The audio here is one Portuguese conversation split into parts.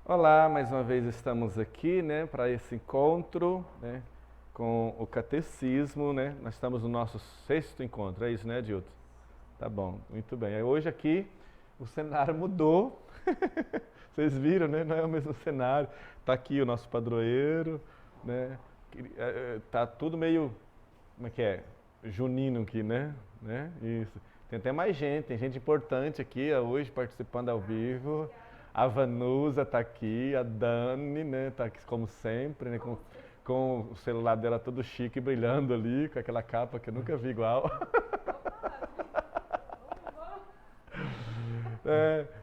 Olá, mais uma vez estamos aqui, né, para esse encontro, né, com o catecismo, né? Nós estamos no nosso 6º encontro, é isso, né, Dilton? Tá bom, muito bem. Aí hoje aqui o cenário mudou. Vocês viram, né? Não é o mesmo cenário. Tá aqui o nosso padroeiro, né? Tá tudo meio, como é que é? Junino aqui, né? Isso. Tem até mais gente, tem gente importante aqui hoje participando ao vivo. A Vanusa está aqui, a Dani, né, tá aqui como sempre, né, com o celular dela todo chique, brilhando ali, com aquela capa que eu nunca vi igual.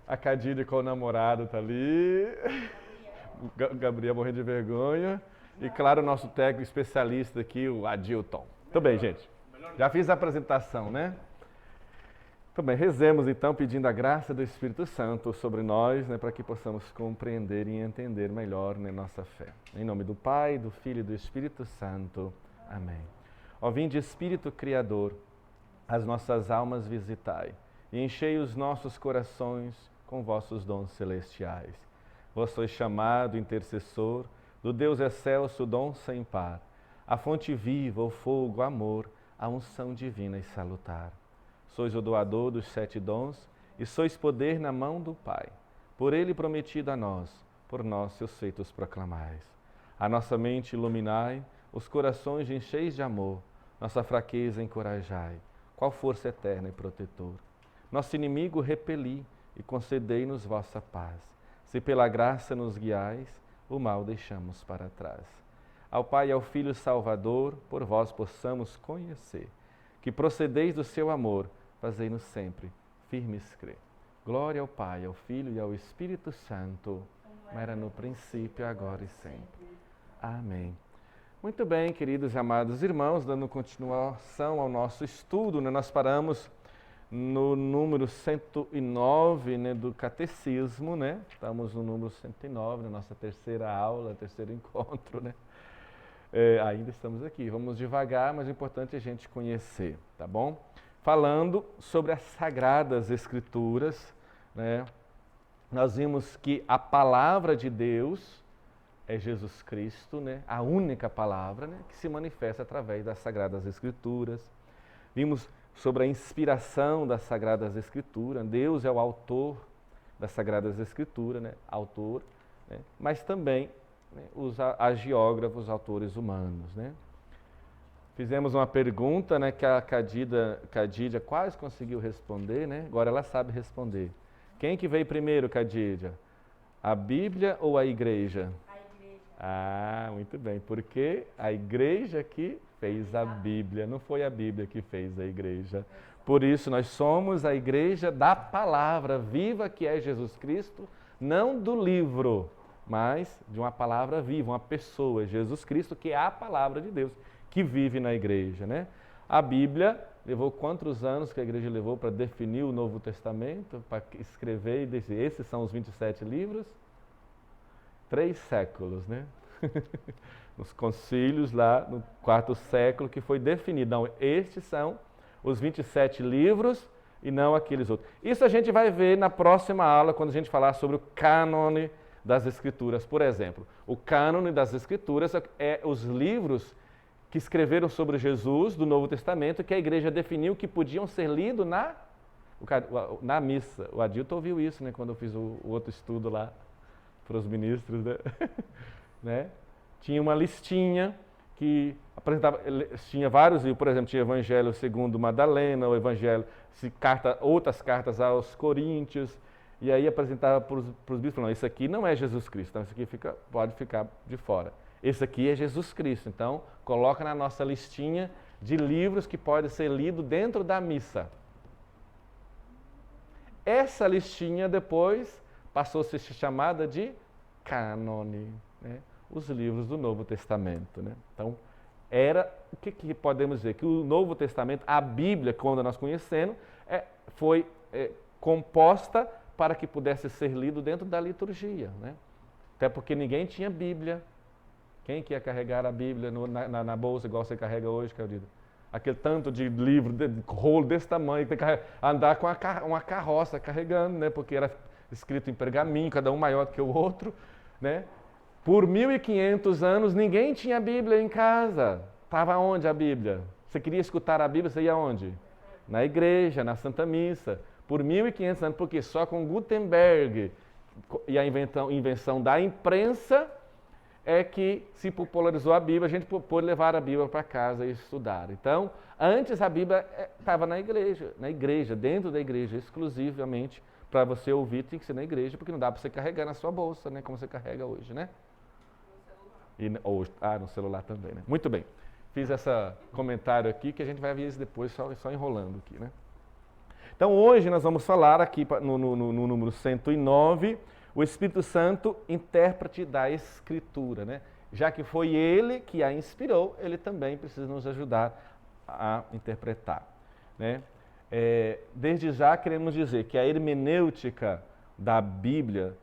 A Cadília com o namorado tá ali, o Gabriel morrendo de vergonha, e claro, o nosso técnico especialista aqui, o Adilton. Tudo bem, gente? Já fiz a apresentação, né? Tudo bem, rezemos então pedindo a graça do Espírito Santo sobre nós, né, para que possamos compreender e entender melhor, né, nossa fé. Em nome do Pai, do Filho e do Espírito Santo. Amém. Ó vinde Espírito Criador, as nossas almas visitai e enchei os nossos corações com vossos dons celestiais. Vós sois chamado intercessor do Deus excelso, dom sem par, a fonte viva, o fogo, o amor, a unção divina e salutar. Sois o doador dos 7 dons e sois poder na mão do Pai. Por ele prometido a nós, por nós seus feitos proclamais. A nossa mente iluminai, os corações encheis de amor, nossa fraqueza encorajai, qual força eterna e protetor. Nosso inimigo repeli e concedei-nos vossa paz. Se pela graça nos guiais, o mal deixamos para trás. Ao Pai e ao Filho Salvador, por vós possamos conhecer, que procedeis do seu amor, fazei-nos sempre firmes crer. Glória ao Pai, ao Filho e ao Espírito Santo, como era no princípio, agora e sempre. Amém. Muito bem, queridos e amados irmãos, dando continuação ao nosso estudo, né, nós paramos no número 109, né, do Catecismo, né? Estamos no número 109, na nossa terceira aula, terceiro encontro, né? Ainda estamos aqui, vamos devagar, mas o importante é a gente conhecer, tá bom? Falando sobre as Sagradas Escrituras, né? Nós vimos que a palavra de Deus é Jesus Cristo, né? A única palavra, né, que se manifesta através das Sagradas Escrituras. Vimos sobre a inspiração das Sagradas Escrituras. Deus é o autor das Sagradas Escrituras, né? Autor, né? Mas também, né, os agiógrafos, autores humanos, né? Fizemos uma pergunta, né, que a Cadídia quase conseguiu responder, né? Agora ela sabe responder. Quem que veio primeiro, Cadídia? A Bíblia ou a Igreja? A Igreja. Ah, muito bem. Porque a Igreja que fez a Bíblia, não foi a Bíblia que fez a Igreja. Por isso nós somos a Igreja da Palavra viva que é Jesus Cristo, não do livro, mas de uma palavra viva, uma pessoa, Jesus Cristo, que é a Palavra de Deus, que vive na Igreja, né? A Bíblia levou quantos anos que a Igreja levou para definir o Novo Testamento, para escrever e dizer, esses são os 27 livros? 3 séculos, né? Nos concílios lá no 4º século que foi definido. Não, estes são os 27 livros e não aqueles outros. Isso a gente vai ver na próxima aula, quando a gente falar sobre o cânone das Escrituras, por exemplo. O cânone das Escrituras é os livros que escreveram sobre Jesus do Novo Testamento, que a igreja definiu que podiam ser lidos na missa. O Adilton ouviu isso, né, quando eu fiz o outro estudo lá para os ministros, né? Tinha uma listinha que apresentava, tinha vários livros, por exemplo, tinha Evangelho segundo Madalena, o Evangelho, outras cartas aos Coríntios, e aí apresentava para os bispos, não, isso aqui não é Jesus Cristo, então isso aqui pode ficar de fora. Esse aqui é Jesus Cristo, então coloca na nossa listinha de livros que podem ser lidos dentro da missa. Essa listinha depois passou a ser chamada de cânone, né? Os livros do Novo Testamento, né? Então, o que podemos dizer? Que o Novo Testamento, a Bíblia, quando nós conhecemos, foi composta para que pudesse ser lido dentro da liturgia, né? Até porque ninguém tinha Bíblia. Quem que ia carregar a Bíblia na bolsa, igual você carrega hoje, Claudida? Aquele tanto de livro, de rolo desse tamanho, tem que andar com uma carroça carregando, né? Porque escrito em pergaminho, cada um maior do que o outro, né? Por 1500 anos ninguém tinha Bíblia em casa. Estava onde a Bíblia? Você queria escutar a Bíblia, você ia onde? Na igreja, na Santa Missa. Por 1500 anos, porque só com Gutenberg e a invenção da imprensa é que se popularizou a Bíblia, a gente pôde levar a Bíblia para casa e estudar. Então, antes a Bíblia estava na igreja, dentro da igreja, exclusivamente. Para você ouvir, tem que ser na igreja, porque não dá para você carregar na sua bolsa, né? Como você carrega hoje, né? No celular também, né? Muito bem. Fiz esse comentário aqui, que a gente vai ver isso depois, só enrolando aqui, né? Então, hoje nós vamos falar aqui no número 109, o Espírito Santo, intérprete da Escritura, né? Já que foi ele que a inspirou, ele também precisa nos ajudar a interpretar, né? Desde já queremos dizer que a hermenêutica da Bíblia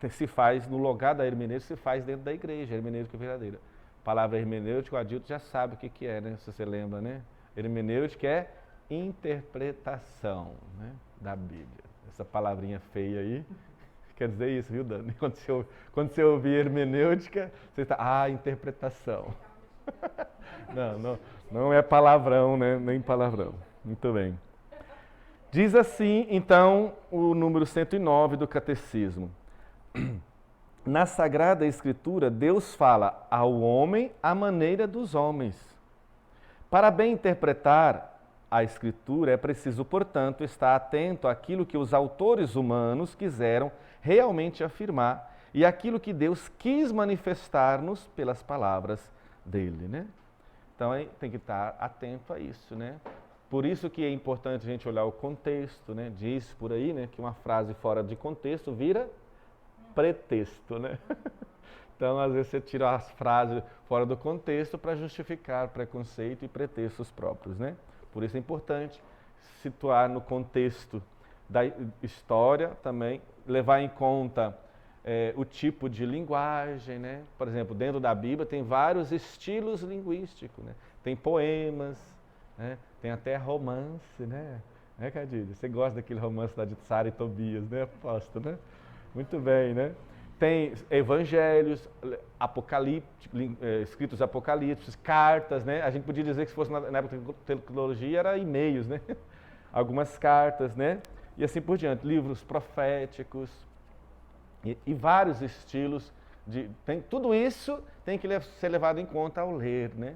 se faz, no lugar da hermenêutica, se faz dentro da igreja, a hermenêutica verdadeira. A palavra hermenêutica, o Adilto já sabe o que é, né? Se você lembra, né? Hermenêutica é interpretação, né, da Bíblia. Essa palavrinha feia aí, quer dizer isso, viu, Dani? Quando você ouvir hermenêutica, você está, interpretação. Não é palavrão, né? Nem palavrão. Muito bem. Diz assim, então, o número 109 do Catecismo. Na Sagrada Escritura, Deus fala ao homem à maneira dos homens. Para bem interpretar a Escritura, é preciso, portanto, estar atento àquilo que os autores humanos quiseram realmente afirmar e àquilo que Deus quis manifestar-nos pelas palavras dele, né? Então, aí tem que estar atento a isso, né? Por isso que é importante a gente olhar o contexto, né? Diz por aí, né, que uma frase fora de contexto vira pretexto, né? Então, às vezes você tira as frases fora do contexto para justificar preconceito e pretextos próprios, né? Por isso é importante situar no contexto da história também, levar em conta o tipo de linguagem, né? Por exemplo, dentro da Bíblia tem vários estilos linguísticos, né? Tem poemas, né? Tem até romance, né? Cadilho? Você gosta daquele romance lá de Sara e Tobias, né? Aposto, né? Muito bem, né? Tem evangelhos, escritos apocalípticos, cartas, né? A gente podia dizer que se fosse na época da tecnologia era e-mails, né? Algumas cartas, né? E assim por diante, livros proféticos e vários estilos. Tudo isso tem que ser levado em conta ao ler, né?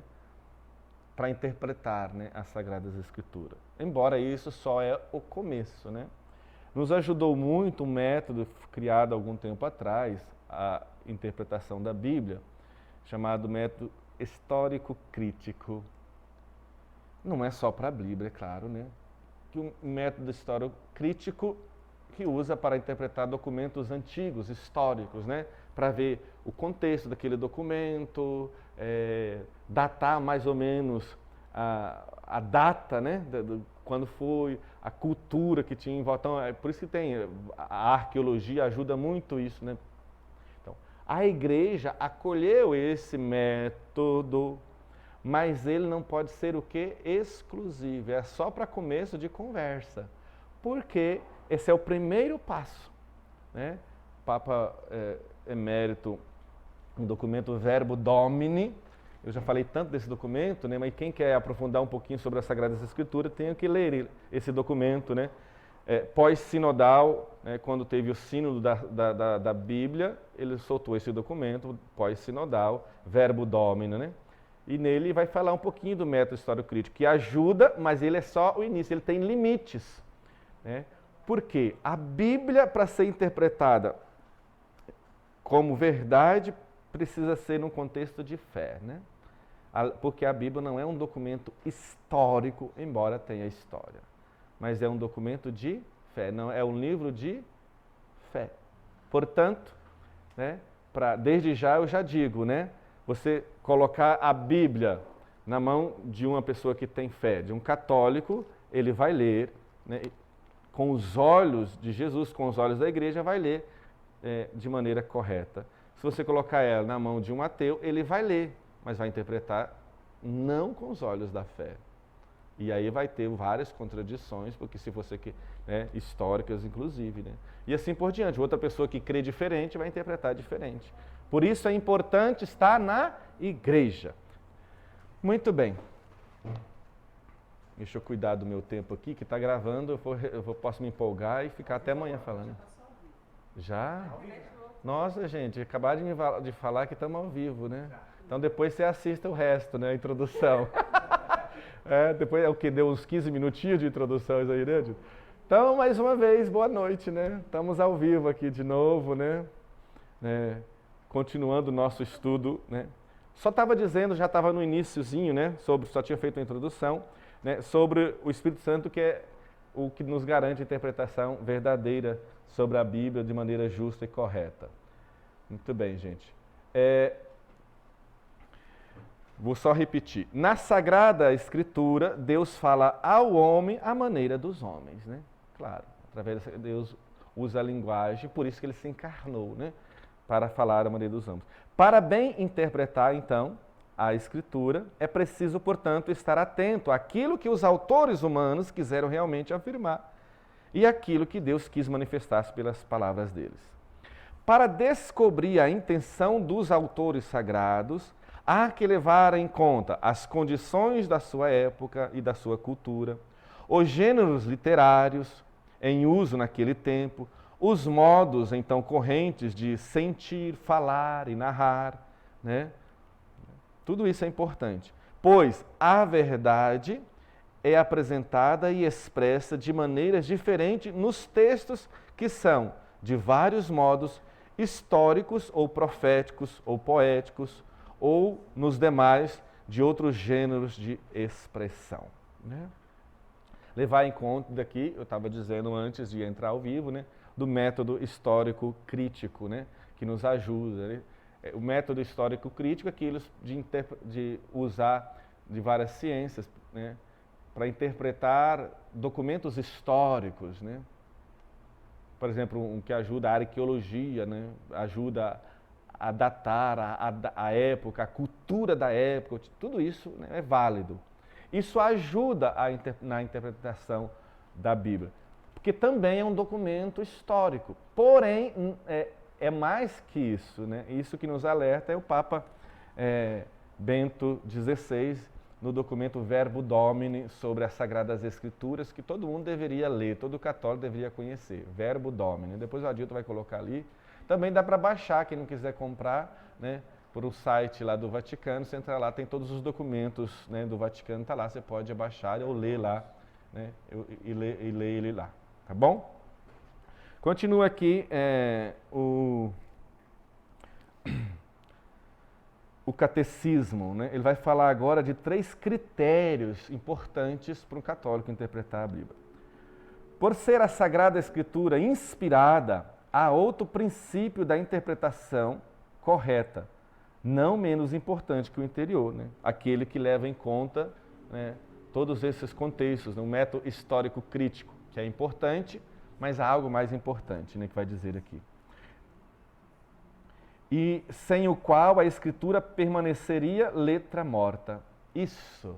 Para interpretar, né, as Sagradas Escrituras. Embora isso só é o começo, né? Nos ajudou muito um método criado há algum tempo atrás, a interpretação da Bíblia, chamado método histórico-crítico. Não é só para a Bíblia, é claro, né? Que um método histórico-crítico que usa para interpretar documentos antigos, históricos, né? Para ver o contexto daquele documento, datar mais ou menos a data, né? Quando foi, a cultura que tinha em volta. Então, é por isso que tem, a arqueologia ajuda muito isso, né? Então, a igreja acolheu esse método, mas ele não pode ser o quê? Exclusivo, é só para começo de conversa, porque esse é o primeiro passo, né? O Papa Emérito, no documento Verbo Domini, eu já falei tanto desse documento, né? Mas quem quer aprofundar um pouquinho sobre as Sagradas Escrituras tem que ler esse documento, né? Pós-sinodal, né? Quando teve o sínodo da Bíblia, ele soltou esse documento, pós-sinodal, Verbo Domini, né? E nele vai falar um pouquinho do método histórico-crítico, que ajuda, mas ele é só o início, ele tem limites, né? Por quê? A Bíblia, para ser interpretada como verdade, precisa ser num contexto de fé, né? Porque a Bíblia não é um documento histórico, embora tenha história, mas é um documento de fé, não é um livro de fé. Portanto, né, desde já eu já digo, né, você colocar a Bíblia na mão de uma pessoa que tem fé, de um católico, ele vai ler, né, com os olhos de Jesus, com os olhos da igreja, vai ler de maneira correta. Se você colocar ela na mão de um ateu, ele vai ler, mas vai interpretar não com os olhos da fé, E aí vai ter várias contradições, porque se você quer, né, históricas inclusive, né? E assim por diante. Outra pessoa que crê diferente vai interpretar diferente. Por isso é importante estar na igreja. Muito bem. Deixa eu cuidar do meu tempo aqui, que está gravando, posso me empolgar e ficar até amanhã falando. Já? Nossa, gente, acabaram de falar que estamos ao vivo, né? Então depois você assista o resto, né? A introdução. Depois é o que? Deu uns 15 minutinhos de introduções aí, né? Então, mais uma vez, boa noite, né? Estamos ao vivo aqui de novo, né? Continuando o nosso estudo, né? Só estava dizendo, já estava no iniciozinho, né? Só tinha feito a introdução, né? Sobre o Espírito Santo, que é o que nos garante a interpretação verdadeira sobre a Bíblia de maneira justa e correta. Muito bem, gente. Vou só repetir. Na Sagrada Escritura, Deus fala ao homem à maneira dos homens, né? Claro, através de Deus usa a linguagem, por isso que ele se encarnou, né? Para falar à maneira dos homens. Para bem interpretar, então, a Escritura, é preciso, portanto, estar atento àquilo que os autores humanos quiseram realmente afirmar e àquilo que Deus quis manifestar pelas palavras deles. Para descobrir a intenção dos autores sagrados, há que levar em conta as condições da sua época e da sua cultura, os gêneros literários em uso naquele tempo, os modos, então, correntes de sentir, falar e narrar, né? Tudo isso é importante, pois a verdade é apresentada e expressa de maneiras diferentes nos textos que são, de vários modos, históricos ou proféticos ou poéticos, ou nos demais de outros gêneros de expressão, né? Levar em conta daqui, eu estava dizendo antes de entrar ao vivo, né, do método histórico crítico, né, que nos ajuda, né? O método histórico crítico é aquilo de usar de várias ciências, né, para interpretar documentos históricos, né? Por exemplo, um que ajuda a arqueologia, né, ajuda a datar a época, a cultura da época, tudo isso, né, é válido. Isso ajuda na interpretação da Bíblia, porque também é um documento histórico. Porém, é mais que isso, né? Isso que nos alerta é o Papa Bento XVI, no documento Verbo Domini, sobre as Sagradas Escrituras, que todo mundo deveria ler, todo católico deveria conhecer. Verbo Domini. Depois o Adilton vai colocar ali. Também dá para baixar, quem não quiser comprar, né, por o site lá do Vaticano, você entra lá, tem todos os documentos, né, do Vaticano, está lá, você pode baixar ou ler lá, né, e ler ele lá, tá bom? Continua aqui o catecismo, né? Ele vai falar agora de 3 critérios importantes para um católico interpretar a Bíblia. Por ser a Sagrada Escritura inspirada, há outro princípio da interpretação correta, não menos importante que o anterior, né? Aquele que leva em conta, né, todos esses contextos, né? Um método histórico crítico, que é importante, mas há algo mais importante, né, que vai dizer aqui. E sem o qual a Escritura permaneceria letra morta. Isso.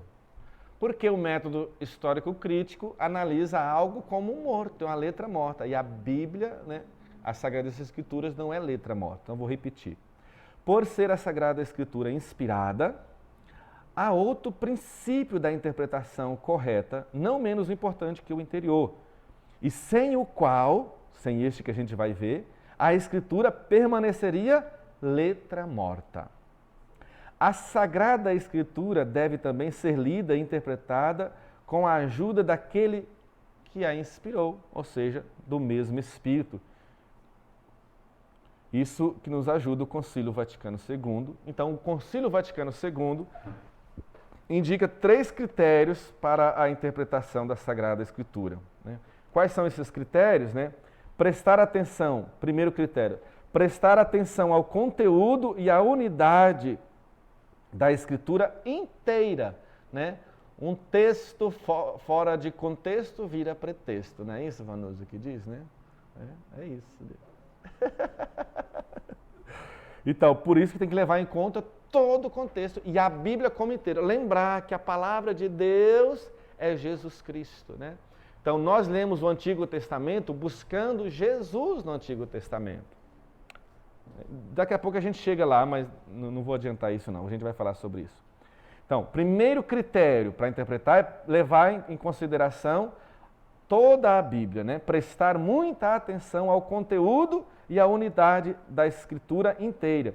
Porque o método histórico crítico analisa algo como morto, é uma letra morta. E a Bíblia, né, as Sagradas Escrituras não é letra morta. Então vou repetir. Por ser a Sagrada Escritura inspirada, há outro princípio da interpretação correta, não menos importante que o anterior. E sem o qual, sem este que a gente vai ver, a Escritura permaneceria letra morta. A Sagrada Escritura deve também ser lida e interpretada com a ajuda daquele que a inspirou, ou seja, do mesmo Espírito. Isso que nos ajuda o Concílio Vaticano II. Então, o Concílio Vaticano II indica 3 critérios para a interpretação da Sagrada Escritura, né? Quais são esses critérios, né? Prestar atenção, primeiro critério, prestar atenção ao conteúdo e à unidade da Escritura inteira, né? Um texto fora de contexto vira pretexto, não é isso, Vanusa, que diz, né? É isso. Então, por isso que tem que levar em conta todo o contexto e a Bíblia como inteira. Lembrar que a palavra de Deus é Jesus Cristo, né? Então, nós lemos o Antigo Testamento buscando Jesus no Antigo Testamento. Daqui a pouco a gente chega lá, mas não vou adiantar isso não, a gente vai falar sobre isso. Então, primeiro critério para interpretar é levar em consideração toda a Bíblia, né? Prestar muita atenção ao conteúdo e à unidade da Escritura inteira.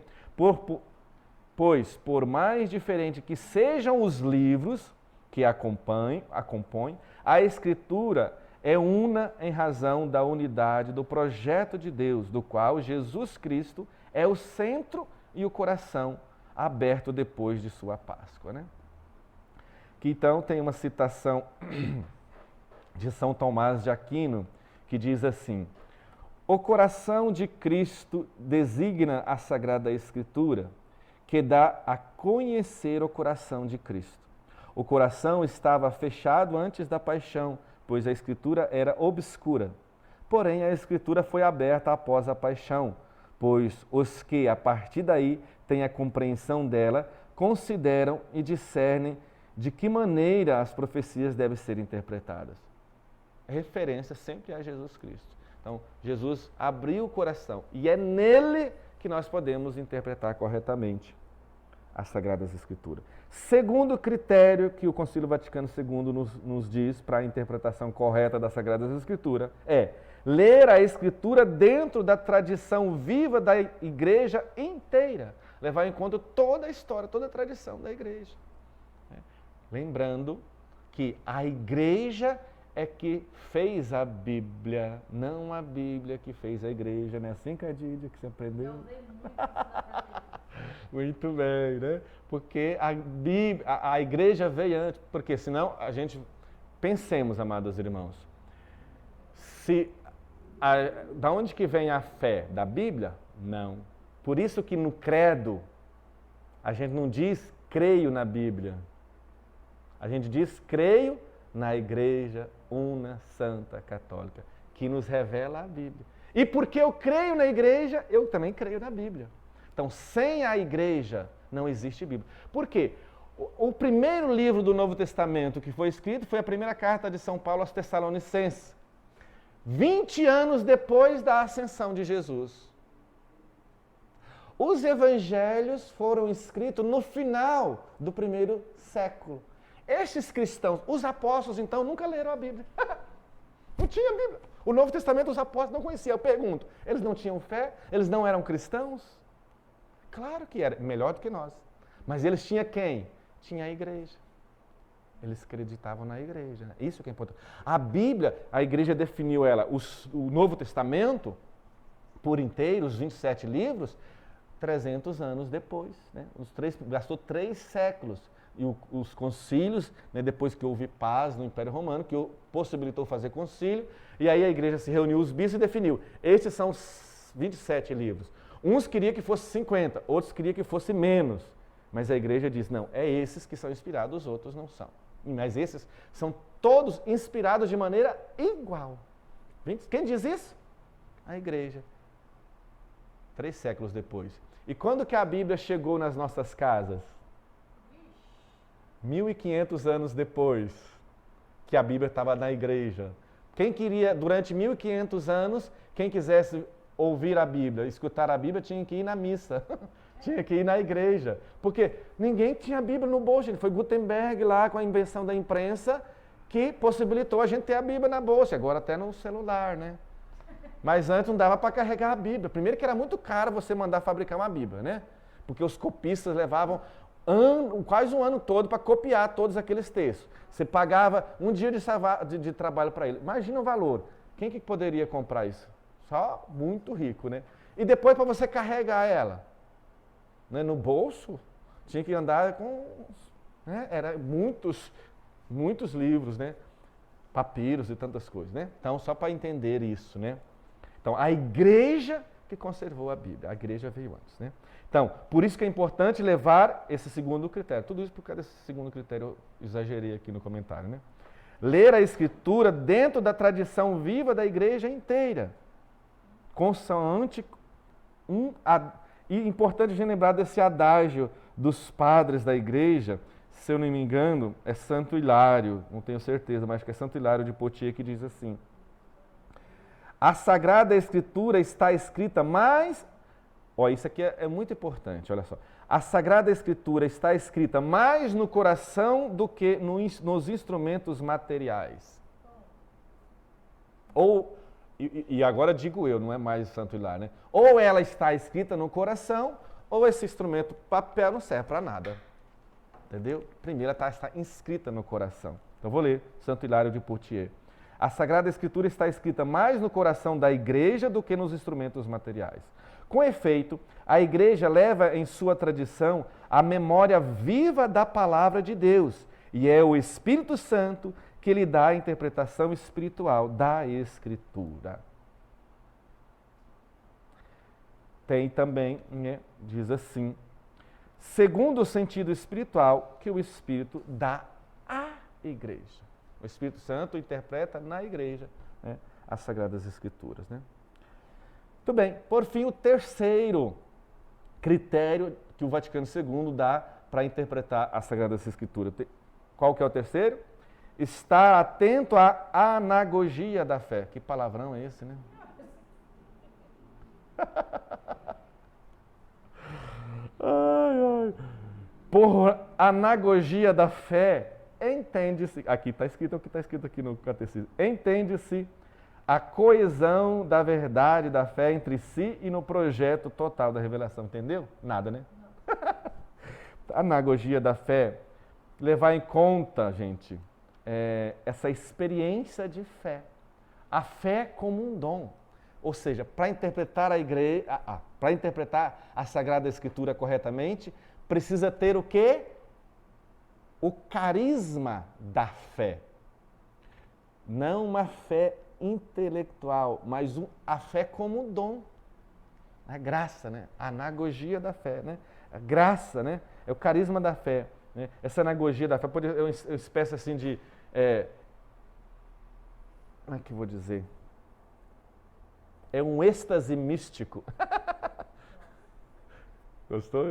Pois, por mais diferente que sejam os livros que a compõem, a Escritura é una em razão da unidade do projeto de Deus, do qual Jesus Cristo é o centro e o coração aberto depois de sua Páscoa, né? Que então tem uma citação de São Tomás de Aquino, que diz assim: o coração de Cristo designa a Sagrada Escritura, que dá a conhecer o coração de Cristo. O coração estava fechado antes da paixão, pois a Escritura era obscura. Porém, a Escritura foi aberta após a paixão, pois os que, a partir daí, têm a compreensão dela, consideram e discernem de que maneira as profecias devem ser interpretadas. A referência sempre a Jesus Cristo. Então, Jesus abriu o coração e é nele que nós podemos interpretar corretamente as Sagradas Escrituras. Segundo critério que o Concílio Vaticano II nos diz para a interpretação correta das Sagradas Escrituras é ler a Escritura dentro da tradição viva da Igreja inteira. Levar em conta toda a história, toda a tradição da Igreja. Lembrando que a Igreja é que fez a Bíblia, não a Bíblia que fez a Igreja, não é assim, Cadídia, que você aprendeu? Muito bem, né? Porque a Igreja veio antes, porque senão a gente, pensemos, amados irmãos, da onde que vem a fé? Da Bíblia? Não. Por isso que no credo, a gente não diz creio na Bíblia, a gente diz creio na Igreja Una, Santa, Católica, que nos revela a Bíblia. E porque eu creio na Igreja, eu também creio na Bíblia. Então, sem a Igreja, não existe Bíblia. Por quê? O primeiro livro do Novo Testamento que foi escrito foi a primeira carta de São Paulo aos Tessalonicenses, 20 anos depois da ascensão de Jesus. Os evangelhos foram escritos no final do primeiro século. Estes cristãos, os apóstolos, então, nunca leram a Bíblia. Não tinha Bíblia. O Novo Testamento os apóstolos não conheciam. Eu pergunto, eles não tinham fé? Eles não eram cristãos? Claro que era, melhor do que nós. Mas eles tinham quem? Tinha a Igreja. Eles acreditavam na Igreja. Né? Isso que é importante. A Bíblia, a Igreja definiu ela, o Novo Testamento, por inteiro, os 27 livros, 300 anos depois. Né? Gastou 3 séculos. E os concílios, né, depois que houve paz no Império Romano, que possibilitou fazer concílio, e aí a Igreja se reuniu, os bispos, e definiu, estes são os 27 livros. Uns queriam que fosse 50, outros queriam que fosse menos, mas a Igreja diz, não, é esses que são inspirados, os outros não são. Mas esses são todos inspirados de maneira igual. Quem diz isso? A Igreja. 3 séculos depois. E quando que a Bíblia chegou nas nossas casas? 1.500 anos depois que a Bíblia estava na Igreja. Quem queria, durante 1.500 anos, quem quisesse ouvir a Bíblia, escutar a Bíblia, tinha que ir na missa, tinha que ir na igreja. Porque ninguém tinha a Bíblia no bolso, gente. Foi Gutenberg lá com a invenção da imprensa que possibilitou a gente ter a Bíblia na bolsa, agora até no celular, né? Mas antes não dava para carregar a Bíblia. Primeiro que era muito caro você mandar fabricar uma Bíblia, né? Porque os copistas levavam quase um ano todo para copiar todos aqueles textos. Você pagava um dia de trabalho para ele. Imagina o valor. Quem que poderia comprar isso? Só muito rico, né? E depois para você carregar ela, né, no bolso, tinha que andar com... Né, era muitos livros, né? Papiros e tantas coisas, né? Então, só para entender isso, né? Então, a Igreja que conservou a Bíblia. A Igreja veio antes, né? Então, por isso que é importante levar esse segundo critério. Tudo isso por causa desse segundo critério, eu exagerei aqui no comentário, né? Ler a Escritura dentro da tradição viva da Igreja inteira. Consoante e importante a gente lembrar desse adágio dos padres da Igreja, se eu não me engano, é Santo Hilário, não tenho certeza, mas acho que é Santo Hilário de Poitiers que diz assim: a Sagrada Escritura está escrita mais... isso aqui é muito importante, olha só. A Sagrada Escritura está escrita mais no coração do que nos instrumentos materiais. E agora digo eu, não é mais Santo Hilário, né? Ou ela está escrita no coração, ou esse instrumento papel não serve para nada. Entendeu? Primeiro ela está inscrita no coração. Então vou ler Santo Hilário de Poitiers. A Sagrada Escritura está escrita mais no coração da igreja do que nos instrumentos materiais. Com efeito, a igreja leva em sua tradição a memória viva da palavra de Deus, e é o Espírito Santo que lhe dá a interpretação espiritual da Escritura. Tem também, né, diz assim, segundo o sentido espiritual que o Espírito dá à igreja. O Espírito Santo interpreta na igreja, né, as Sagradas Escrituras. Né? Muito bem, por fim, o terceiro critério que o Vaticano II dá para interpretar as Sagradas Escrituras. Qual que é o terceiro? Estar atento à anagogia da fé. Que palavrão é esse, né? Por anagogia da fé, entende-se, aqui está escrito o que está escrito aqui no catecismo, entende-se a coesão da verdade da fé entre si e no projeto total da revelação. Entendeu? Nada, né? Anagogia da fé, levar em conta, gente, essa experiência de fé. A fé como um dom. Ou seja, para interpretar para interpretar a Sagrada Escritura corretamente, precisa ter o quê? O carisma da fé. Não uma fé intelectual, mas a fé como um dom. A graça, né? A anagogia da fé, né? A graça, né? É o carisma da fé. Né? Essa anagogia da fé pode ser uma espécie assim de... como é que eu vou dizer? É um êxtase místico. Gostou?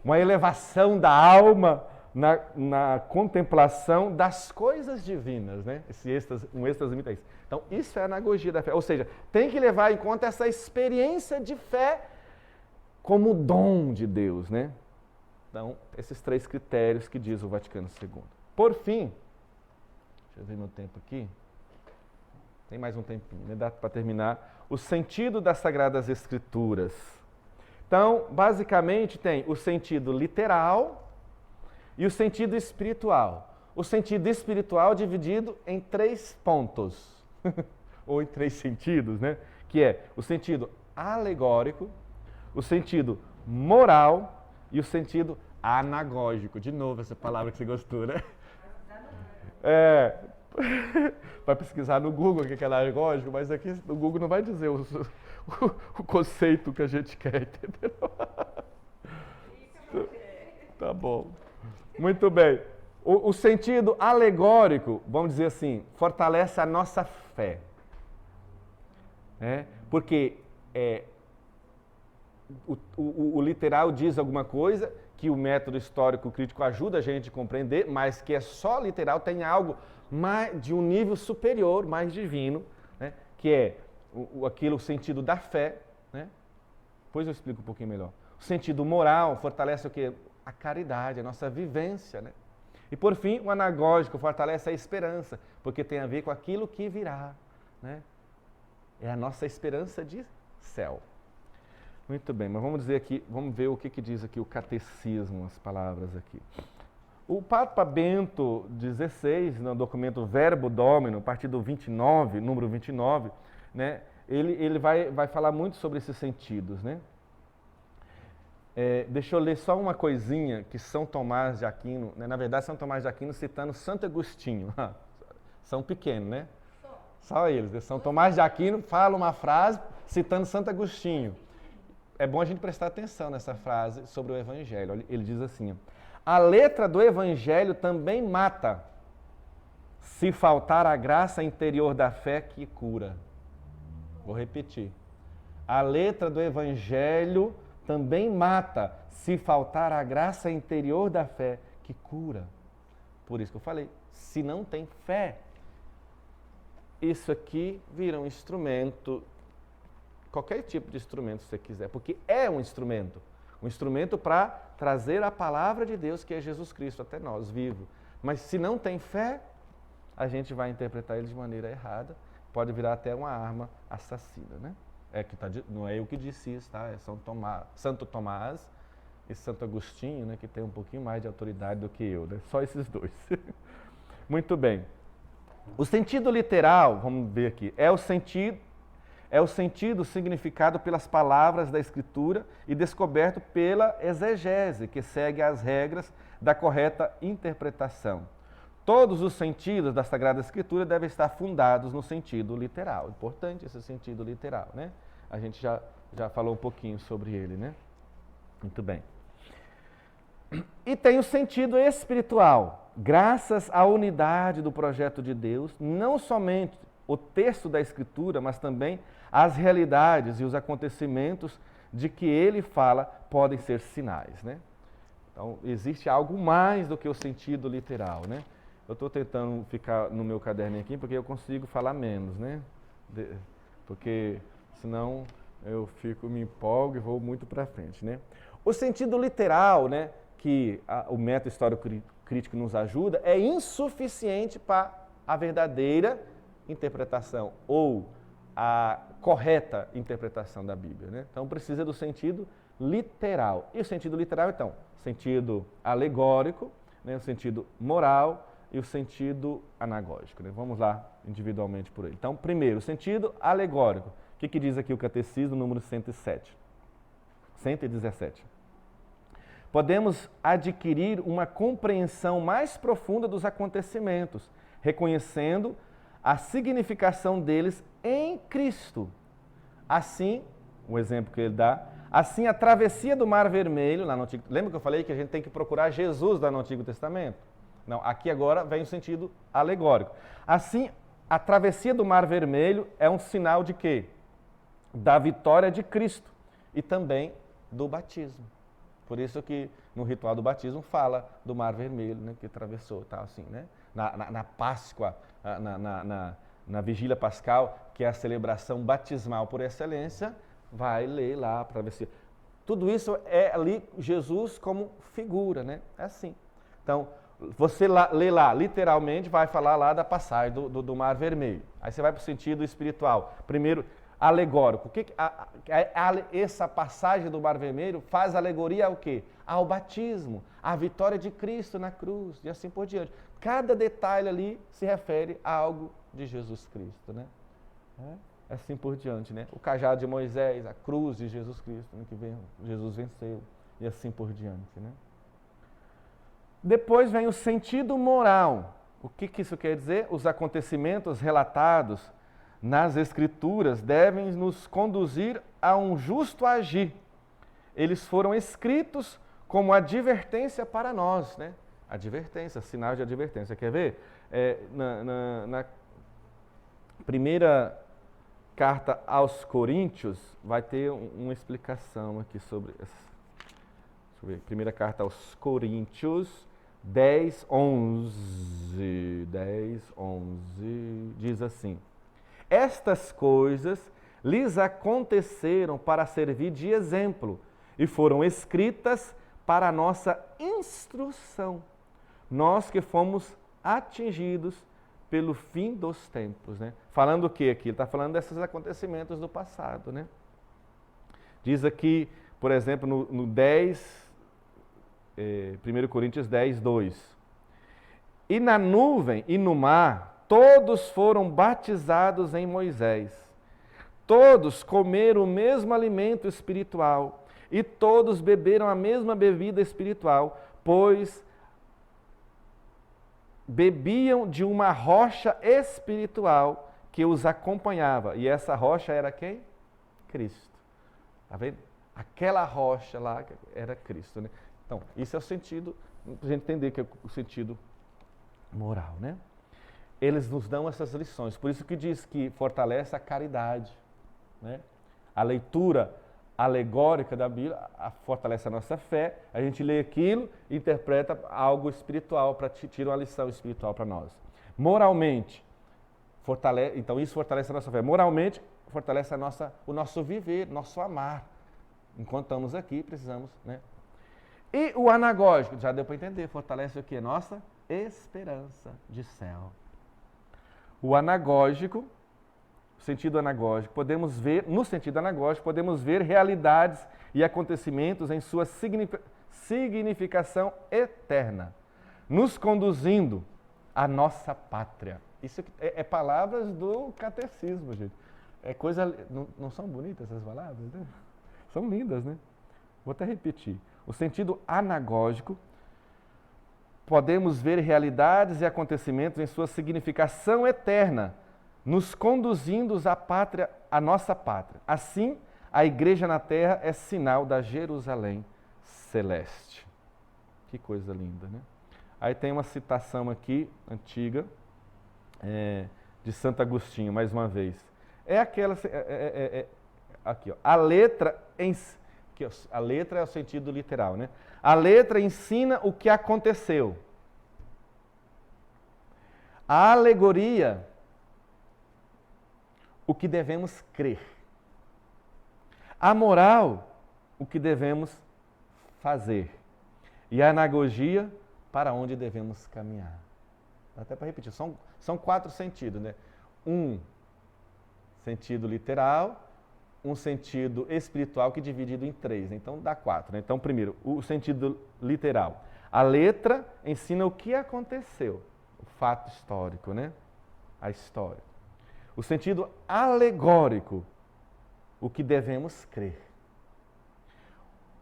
Uma elevação da alma na contemplação das coisas divinas, né? Esse êxtase, um êxtase místico. Então, isso é a anagogia da fé. Ou seja, tem que levar em conta essa experiência de fé como dom de Deus, né? Então, esses três critérios que diz o Vaticano II. Por fim, deixa eu ver meu tempo aqui. Tem mais um tempinho, né? Dá para terminar. O sentido das Sagradas Escrituras. Então, basicamente, tem o sentido literal e o sentido espiritual. O sentido espiritual dividido em 3 pontos, ou em 3 sentidos, né? Que é o sentido alegórico, o sentido moral e o sentido anagógico. De novo, essa palavra que você gostou, né? Vai pesquisar no Google o que é anagógico, mas aqui no Google não vai dizer o conceito que a gente quer, entendeu? Tá bom. Muito bem. O sentido alegórico, vamos dizer assim, fortalece a nossa fé. Porque o literal diz alguma coisa que o método histórico crítico ajuda a gente a compreender, mas que é só literal, tem algo de um nível superior, mais divino, né? Que é o sentido da fé, né? Depois eu explico um pouquinho melhor. O sentido moral fortalece o quê? A caridade, a nossa vivência, né? E por fim, o anagógico fortalece a esperança, porque tem a ver com aquilo que virá, né? É a nossa esperança de céu. Muito bem, mas vamos ver o que diz aqui o catecismo, as palavras aqui. O Papa Bento XVI, no documento Verbo Domino, a partir do 29, número 29, né, ele vai falar muito sobre esses sentidos, né? Deixa eu ler só uma coisinha que São Tomás de Aquino, né, na verdade São Tomás de Aquino citando Santo Agostinho, são pequenos, né? Só eles, né? São Tomás de Aquino fala uma frase citando Santo Agostinho. É bom a gente prestar atenção nessa frase sobre o Evangelho. Ele diz assim: a letra do Evangelho também mata, se faltar a graça interior da fé que cura. Vou repetir. A letra do Evangelho também mata se faltar a graça interior da fé que cura. Por isso que eu falei, se não tem fé, isso aqui vira um instrumento, qualquer tipo de instrumento se você quiser, porque é um instrumento para trazer a palavra de Deus, que é Jesus Cristo, até nós, vivo. Mas se não tem fé, a gente vai interpretar ele de maneira errada, pode virar até uma arma assassina, né? Não é eu que disse isso, tá? É Santo Tomás e Santo Agostinho, né, que tem um pouquinho mais de autoridade do que eu, né? Só esses dois. Muito bem. O sentido literal, vamos ver aqui, é o sentido significado pelas palavras da Escritura e descoberto pela exegese, que segue as regras da correta interpretação. Todos os sentidos da Sagrada Escritura devem estar fundados no sentido literal. Importante esse sentido literal, né? A gente já falou um pouquinho sobre ele, né? Muito bem. E tem o sentido espiritual. Graças à unidade do projeto de Deus, não somente o texto da Escritura, mas também as realidades e os acontecimentos de que ele fala podem ser sinais, né? Então, existe algo mais do que o sentido literal, né? Eu estou tentando ficar no meu caderninho aqui porque eu consigo falar menos, né? Porque senão eu me empolgo e vou muito para frente, né? O sentido literal, né, que o método histórico-crítico nos ajuda, é insuficiente para a verdadeira interpretação ou a correta interpretação da Bíblia, né? Então precisa do sentido literal. E o sentido literal, então, sentido alegórico, né, o sentido moral e o sentido anagógico, né? Vamos lá individualmente por ele. Então, primeiro, o sentido alegórico. O que diz aqui o Catecismo, número 117? Podemos adquirir uma compreensão mais profunda dos acontecimentos, reconhecendo a significação deles em Cristo. Assim, o exemplo que ele dá, assim a travessia do Mar Vermelho, lá no Antigo, lembra que eu falei que a gente tem que procurar Jesus lá no Antigo Testamento? Não, aqui agora vem o sentido alegórico. Assim, a travessia do Mar Vermelho é um sinal de quê? Da vitória de Cristo e também do batismo. Por isso que no ritual do batismo fala do Mar Vermelho, né, que atravessou, tá, assim, né? Na Páscoa, na Vigília Pascal, que é a celebração batismal por excelência, vai ler lá a travessia. Tudo isso é ali Jesus como figura, né? É assim. Então, você lê lá, literalmente, vai falar lá da passagem do Mar Vermelho. Aí você vai para o sentido espiritual. Primeiro, alegórico. Essa passagem do Mar Vermelho faz alegoria ao quê? Ao batismo, à vitória de Cristo na cruz e assim por diante. Cada detalhe ali se refere a algo de Jesus Cristo, né? Assim por diante, né? O cajado de Moisés, a cruz de Jesus Cristo, né, que Jesus venceu e assim por diante, né? Depois vem o sentido moral. O que isso quer dizer? Os acontecimentos relatados nas Escrituras devem nos conduzir a um justo agir. Eles foram escritos como advertência para nós, né? Advertência, sinal de advertência. Quer ver? Na primeira carta aos Coríntios, vai ter uma explicação aqui sobre essa. Deixa eu ver. Primeira carta aos Coríntios, 10, 11, diz assim: estas coisas lhes aconteceram para servir de exemplo e foram escritas para a nossa instrução, nós que fomos atingidos pelo fim dos tempos, né? Falando o que aqui? Ele está falando desses acontecimentos do passado, né? Diz aqui, por exemplo, no 1 Coríntios 10, 2. E na nuvem e no mar, todos foram batizados em Moisés. Todos comeram o mesmo alimento espiritual e todos beberam a mesma bebida espiritual, pois bebiam de uma rocha espiritual que os acompanhava. E essa rocha era quem? Cristo. Está vendo? Aquela rocha lá era Cristo, né? Então, isso é o sentido, para a gente entender que é o sentido moral, né? Eles nos dão essas lições, por isso que diz que fortalece a caridade, né? A leitura alegórica da Bíblia, fortalece a nossa fé, a gente lê aquilo e interpreta algo espiritual, para tirar uma lição espiritual para nós. Moralmente, então isso fortalece a nossa fé. Moralmente, fortalece o nosso viver, nosso amar. Enquanto estamos aqui, precisamos, né? E o anagógico, já deu para entender, fortalece o quê? Nossa esperança de céu. O anagógico, no sentido anagógico, podemos ver realidades e acontecimentos em sua significação eterna, nos conduzindo à nossa pátria. Isso é palavras do catecismo, gente. É coisa, não são bonitas essas palavras, né? São lindas, né? Vou até repetir. O sentido anagógico, podemos ver realidades e acontecimentos em sua significação eterna, nos conduzindo à nossa pátria. Assim, a igreja na terra é sinal da Jerusalém celeste. Que coisa linda, né? Aí tem uma citação aqui, antiga, de Santo Agostinho, mais uma vez. É aquela... aqui, ó. A letra é o sentido literal, né? A letra ensina o que aconteceu. A alegoria, o que devemos crer. A moral, o que devemos fazer. E a anagogia, para onde devemos caminhar. Dá até para repetir. São 4 sentidos, né? Um sentido literal, um sentido espiritual que é dividido em 3, né? Então dá 4. Né? Então, primeiro, o sentido literal. A letra ensina o que aconteceu, o fato histórico, né? A história. O sentido alegórico, o que devemos crer.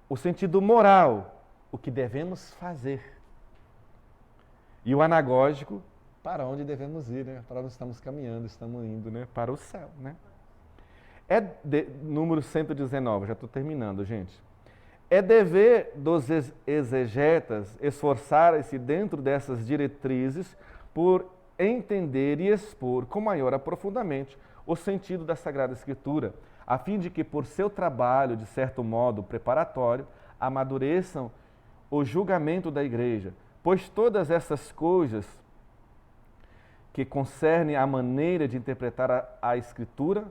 O sentido moral, o que devemos fazer. E o anagógico, para onde devemos ir, né? Para onde estamos caminhando, estamos indo, né? Para o céu, né? Número 119, já estou terminando, gente. É dever dos exegetas esforçarem-se dentro dessas diretrizes por entender e expor com maior aprofundamento o sentido da Sagrada Escritura, a fim de que, por seu trabalho, de certo modo preparatório, amadureçam o julgamento da Igreja, pois todas essas coisas que concernem a maneira de interpretar a Escritura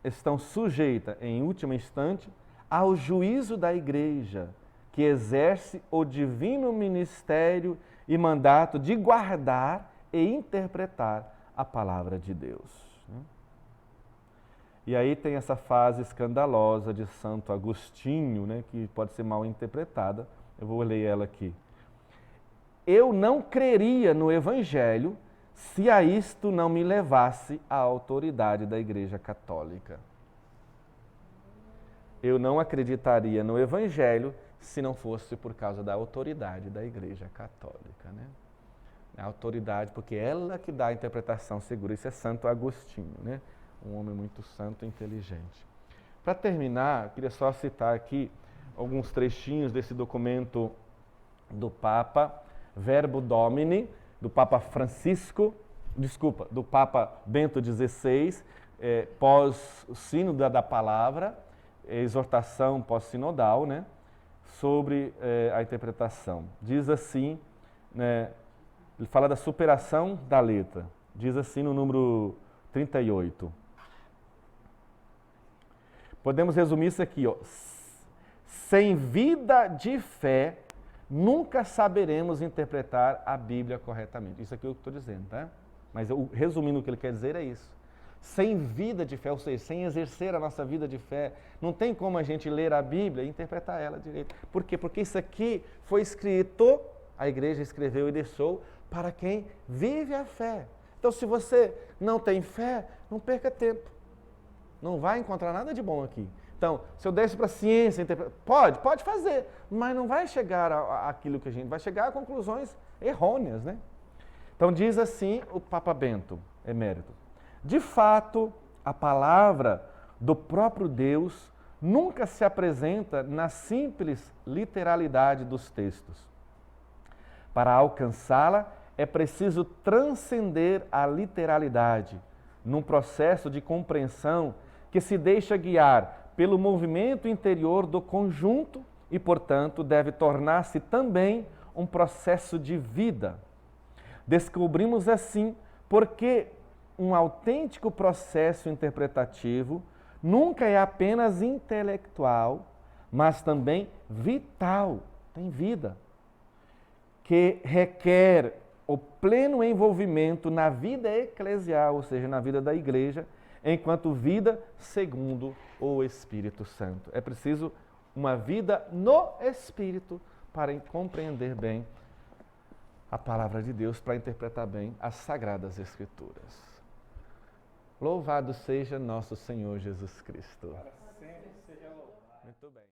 estão sujeitas, em última instante, ao juízo da Igreja, que exerce o divino ministério e mandato de guardar e interpretar a palavra de Deus. E aí tem essa frase escandalosa de Santo Agostinho, né, que pode ser mal interpretada. Eu vou ler ela aqui. Eu não creria no Evangelho se a isto não me levasse à autoridade da Igreja Católica. Eu não acreditaria no Evangelho se não fosse por causa da autoridade da Igreja Católica, né? A autoridade, porque ela que dá a interpretação segura. Isso é Santo Agostinho, né? Um homem muito santo e inteligente. Para terminar, eu queria só citar aqui alguns trechinhos desse documento do Papa Verbo Domini, do Papa do Papa Bento XVI, pós o Sínodo da Palavra, exortação pós-sinodal, né, sobre a interpretação. Diz assim, né, ele fala da superação da letra. Diz assim no número 38. Podemos resumir isso aqui, ó. Sem vida de fé, nunca saberemos interpretar a Bíblia corretamente. Isso aqui é o que eu estou dizendo, tá? Mas resumindo o que ele quer dizer é isso. Sem vida de fé, ou seja, sem exercer a nossa vida de fé, não tem como a gente ler a Bíblia e interpretar ela direito. Por quê? Porque isso aqui foi escrito, a igreja escreveu e deixou para quem vive a fé. Então, se você não tem fé, não perca tempo. Não vai encontrar nada de bom aqui. Então, se eu desse para a ciência, pode fazer, mas não vai chegar àquilo que a gente vai chegar a conclusões errôneas, né? Então, diz assim o Papa Bento, emérito. De fato, a palavra do próprio Deus nunca se apresenta na simples literalidade dos textos. Para alcançá-la, é preciso transcender a literalidade, num processo de compreensão que se deixa guiar pelo movimento interior do conjunto e, portanto, deve tornar-se também um processo de vida. Descobrimos assim porque um autêntico processo interpretativo nunca é apenas intelectual, mas também vital, tem vida, que requer o pleno envolvimento na vida eclesial, ou seja, na vida da igreja, enquanto vida segundo o Espírito Santo. É preciso uma vida no Espírito para compreender bem a palavra de Deus, para interpretar bem as Sagradas Escrituras. Louvado seja nosso Senhor Jesus Cristo. Para sempre seja louvado. Muito bem.